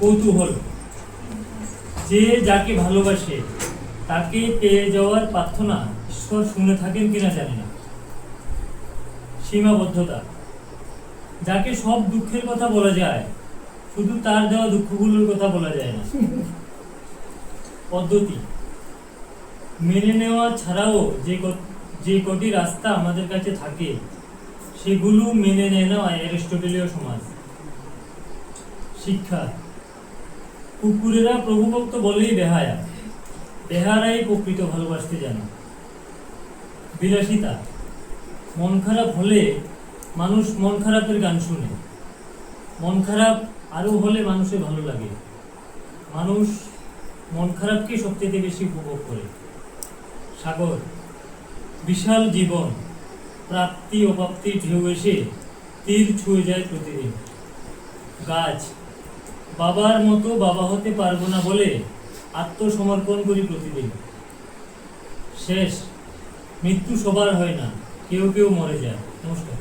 কৌতূহল। যে যাকে ভালোবাসে তাকে পেয়ে যাওয়ার প্রার্থনা ঈশ্বর শুনে থাকেন কিনা জানি না। সীমাবদ্ধতা। যাকে সব দুঃখের কথা বলা যায়, শুধু তার দেওয়া দুঃখগুলোর কথা বলা যায় না। পদ্ধতি। মেনে নেওয়া ছাড়াও যে কটি রাস্তা আমাদের কাছে থাকে সেগুলো মেনে নেয় না অ্যারিস্টটলীয় সমাজ। শিক্ষা। কুকুরেরা প্রভুভক্ত বলেই বেহায়া, বেহারাই প্রকৃত ভালোবাসতে জানে। বিলাসিতা। মন খারাপ হলে মানুষ মন খারাপের গান শুনে, মন খারাপ আরো হলে মানুষের ভালো লাগে। মানুষ মন খারাপকে সবচেয়ে বেশি উপভোগ করে। সাগর। বিশাল জীবন, প্রাপ্তি অপ্রাপ্তি ঢেউ এসে তীর ছুঁয়ে যায় প্রতিদিন। গাছ। বাবার মতো বাবা হতে পারবো না বলে আত্মসমর্পণ করি প্রতিদিন। শেষ। মৃত্যু সবার হয় না, কেউ কেউ মরে যায়। নমস্কার।